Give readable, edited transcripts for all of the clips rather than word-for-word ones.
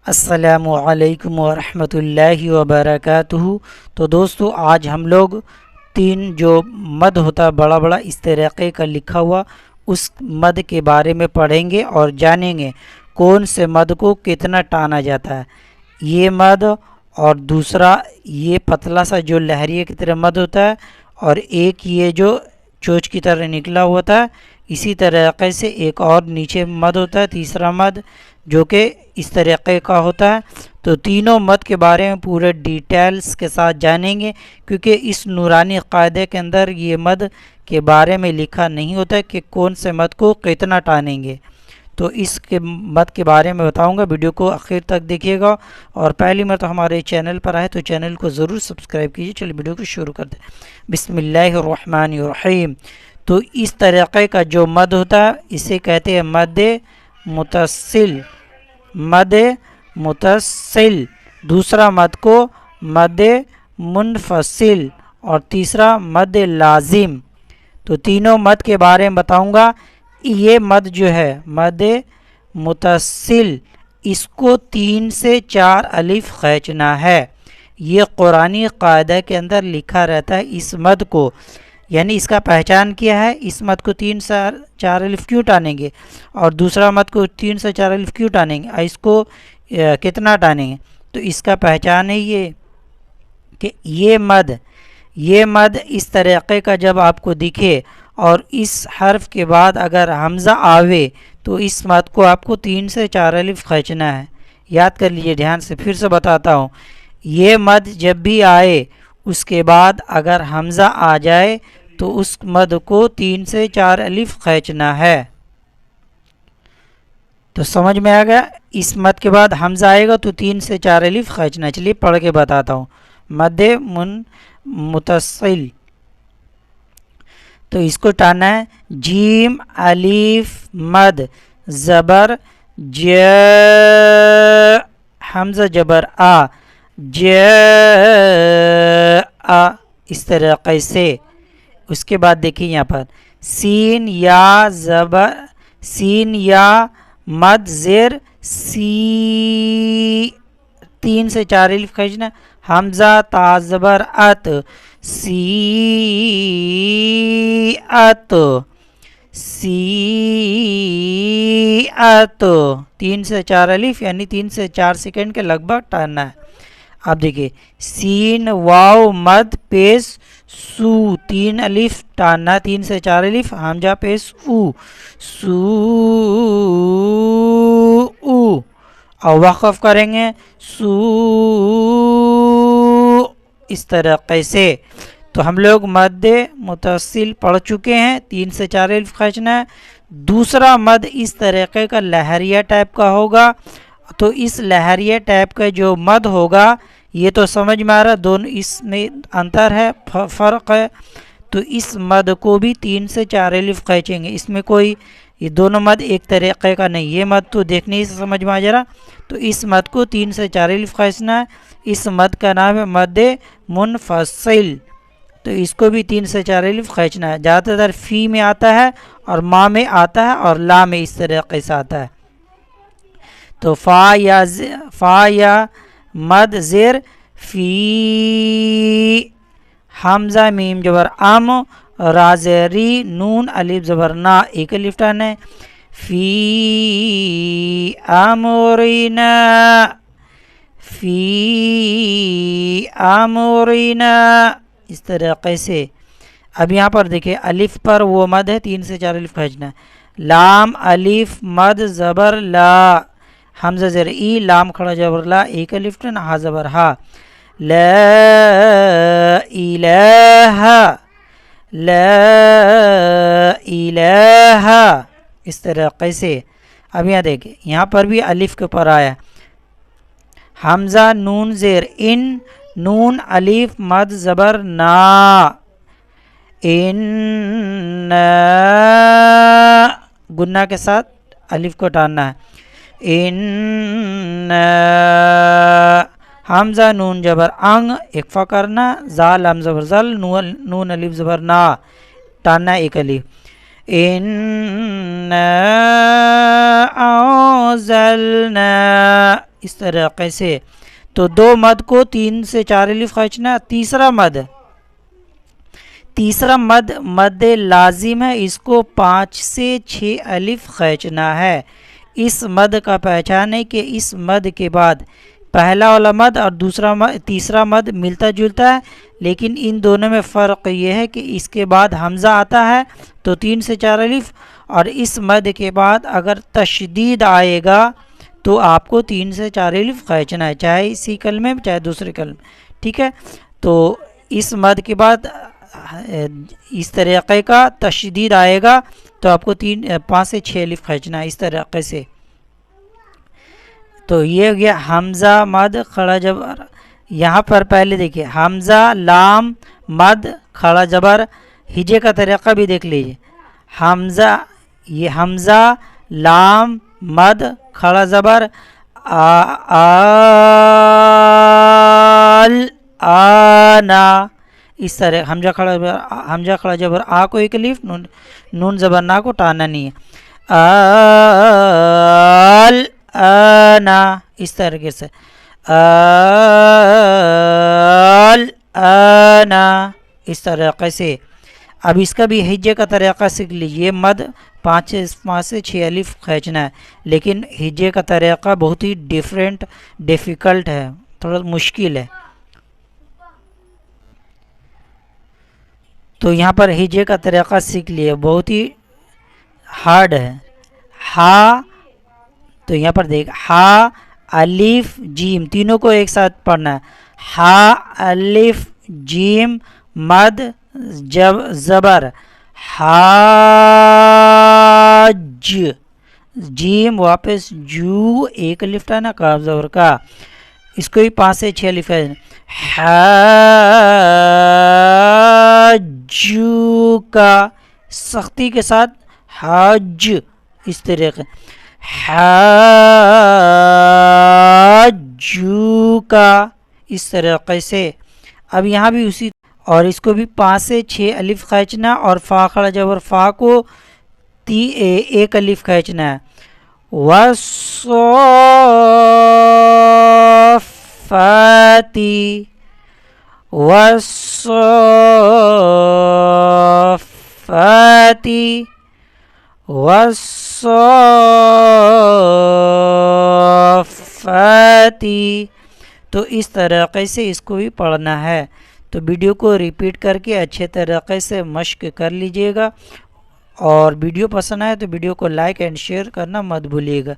السلام علیکم ورحمۃ اللہ وبرکاتہ۔ تو دوستو آج ہم لوگ تین جو مد ہوتا ہے بڑا بڑا اس طریقے کا لکھا ہوا اس مد کے بارے میں پڑھیں گے اور جانیں گے کون سے مد کو کتنا ٹانا جاتا ہے، یہ مد اور دوسرا یہ پتلا سا جو لہریے کی طرح مد ہوتا ہے، اور ایک یہ جو چوچ کی طرح نکلا ہوتا ہے، اسی طریقے سے ایک اور نیچے مد ہوتا ہے تیسرا مد جو کہ اس طریقے کا ہوتا ہے۔ تو تینوں مد کے بارے میں پورے ڈیٹیلز کے ساتھ جانیں گے، کیونکہ اس نورانی قاعدے کے اندر یہ مد کے بارے میں لکھا نہیں ہوتا کہ کون سے مد کو کتنا ٹانیں گے۔ تو اس کے مد کے بارے میں بتاؤں گا، ویڈیو کو آخر تک دیکھیے گا، اور پہلی مرتبہ ہمارے چینل پر آئے تو چینل کو ضرور سبسکرائب کیجیے۔ چلیے ویڈیو کو شروع کرتے ہیں۔ بسم اللہ الرحمن الرحیم۔ تو اس طریقے کا جو مد ہوتا ہے اسے کہتے ہیں مد متصل، مد متصل۔ دوسرا مد کو مد منفصل اور تیسرا مد لازم۔ تو تینوں مد کے بارے میں بتاؤں گا۔ یہ مد جو ہے مد متصل، اس کو 3 سے 4 الف کھینچنا ہے۔ یہ قرآنی قاعدہ کے اندر لکھا رہتا ہے اس مد کو، یعنی اس کا پہچان کیا ہے، اس مد کو 3 سے 4 الف کیوں ٹانیں گے اور دوسرا مد کو 3 سے 4 الف کیوں ٹانیں گے، اس کو کتنا ٹانیں گے۔ تو اس کا پہچان ہے یہ کہ یہ مد اس طریقے کا جب آپ کو دکھے اور اس حرف کے بعد اگر حمزہ آوے تو اس مد کو آپ کو 3 سے 4 الف کھینچنا ہے۔ یاد کر لیجیے دھیان سے، پھر سے بتاتا ہوں۔ یہ مد جب بھی آئے اس کے بعد اگر حمزہ آ جائے تو اس مد کو 3 سے 4 الف کھینچنا ہے۔ تو سمجھ میں آ گیا، اس مد کے بعد حمزہ آئے گا تو 3 سے 4 الف کھینچنا ہے۔ چلیے پڑھ کے بتاتا ہوں۔ مد متصل، تو اس کو ٹانا ہے جیم الف مد زبر ج، حمزہ جبر آ، ج آ، اس طریقے سے۔ اس کے بعد دیکھیے یہاں پر سین یا زبر، سین یا مد زیر سی، 3 سے 4 الف کھینچنا۔ حمزہ تا زبر ات، سی ات، سی ات، 3 سے 4 الف یعنی 3 سے 4 سیکنڈ کے لگ بھگ ٹاننا ہے۔ اب دیکھیے سین واو مد پیش سو، 3 الف ٹاننا، 3 سے 4 الف، حمزہ پیش او، سو او، اور وقف کریں گے سو، اس طریقے سے۔ تو ہم لوگ مد متصل پڑھ چکے ہیں، 3 سے 4 الف کھینچنا ہے۔ دوسرا مد اس طریقے کا لہریہ ٹائپ کا ہوگا، تو اس لہریہ ٹائپ کا جو مد ہوگا یہ تو سمجھ میں آ رہا، دونوں اس میں انتر ہے، فرق ہے۔ تو اس مد کو بھی 3 سے 4 الف کھینچیں گے، اس میں کوئی، یہ دونوں مد ایک طریقے کا نہیں، یہ مد تو دیکھنے سے سمجھ میں آ جا رہا۔ تو اس مد کو 3 سے 4 الف کھینچنا ہے، اس مد کا نام ہے مد منفصل۔ تو اس کو بھی 3 سے 4 الف کھینچنا ہے، زیادہ تر فی میں آتا ہے اور ما میں آتا ہے اور لا میں اس طریقے سے آتا ہے۔ تو فا یا مد زیر فی، حمزہ میم جبر ام، را زیر ری، نون الف زبر نا، ایک الف ٹانا ہے، فی امرنا، فی امرنا، اس طریقے سے۔ اب یہاں پر دیکھیں الف پر وہ مد ہے، 3 سے 4 الف کھینچنا ہے۔ لام الف مد زبر لا، حمزہ زیر ای، لام کھڑا جبر لا، ایک الف ٹن، ہا زبر ہا، لا الہ، لا الہ، اس طریقے سے۔ اب یہاں دیکھیں یہاں پر بھی الف کے اوپر آیا، حمزہ نون زیر ان، نون الف مد زبر نا، ان، گنہ کے ساتھ الف کو ٹاننا ہے، ان، حمزہ نون جبر انگ، اکفا کرنا، زال لام زبر زل، نون الف زبر نا، ٹاننا ایک الف، ان انزلنا، اس طریقے سے. تو دو مد کو 3 سے 4 الف کھینچنا. تیسرا مد مد لازم ہے، اس کو 5 سے 6 الف کھینچنا ہے. اس مد کا پہچان ہے کہ اس مد کے بعد پہلا والا مد اور تیسرا مد ملتا جلتا ہے، لیکن ان دونوں میں فرق یہ ہے کہ اس کے بعد حمزہ آتا ہے تو 3 سے 4 الف، اور اس مد کے بعد اگر تشدید آئے گا تو آپ کو 3 سے 4 الف کھینچنا ہے، چاہے اسی کلمے میں چاہے دوسرے کلمے. ٹھیک ہے، تو اس مد کے بعد اس طریقے کا تشدید آئے گا تو آپ کو 5 سے 6 الف کھینچنا ہے اس طریقے سے. تو یہ ہو گیا حمزہ مد کھڑا جبر. یہاں پر پہلے دیکھیے حمزہ لام مد کھڑا جبر، ہجے کا طریقہ بھی دیکھ لیجیے. حمزہ لام مد کھڑا زبر آنا، اس طرح حمزہ کھڑا جبر آ کو ایک الف، نون زبر نا کو ٹانا نہیں ہے. آنا اس طریقے سے آنا اس طریقے سے. اب اس کا بھی ہجے کا طریقہ سیکھ لیجیے. مد 5 سے 6 الف کھینچنا ہے، لیکن ہجے کا طریقہ بہت ہی ڈیفیکلٹ ہے، تھوڑا مشکل ہے. تو یہاں پر ہجے کا طریقہ سیکھ لیے، بہت ہی ہارڈ ہے. ہا، تو یہاں پر دیکھ ہا الف جیم تینوں کو ایک ساتھ پڑھنا ہے. ہا الف جیم مد زبر حاج، جیم واپس جو ایک الف ٹانا کاف زبر کا، اس کو بھی 5 سے 6 الف ہے. حاجو کا سختی کے ساتھ حاج اس طریقے حاجو کا اس طریقے سے. اب یہاں بھی اسی، اور اس کو بھی 5 سے 6 الف کھینچنا، اور فا کھڑا جبر فا کو ایک الف کھینچنا ہے. والصافاتی والصافاتی والصافاتی. تو اس طریقے سے اس کو بھی پڑھنا ہے. تو ویڈیو کو ریپیٹ کر کے اچھے طریقے سے مشق کر لیجئے گا، اور ویڈیو پسند آئے تو ویڈیو کو لائک اینڈ شیئر کرنا مت بھولیے گا.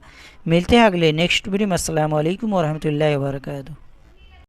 ملتے ہیں اگلے نیکسٹ ویڈیو میں. السلام علیکم ورحمۃ اللہ وبرکاتہ.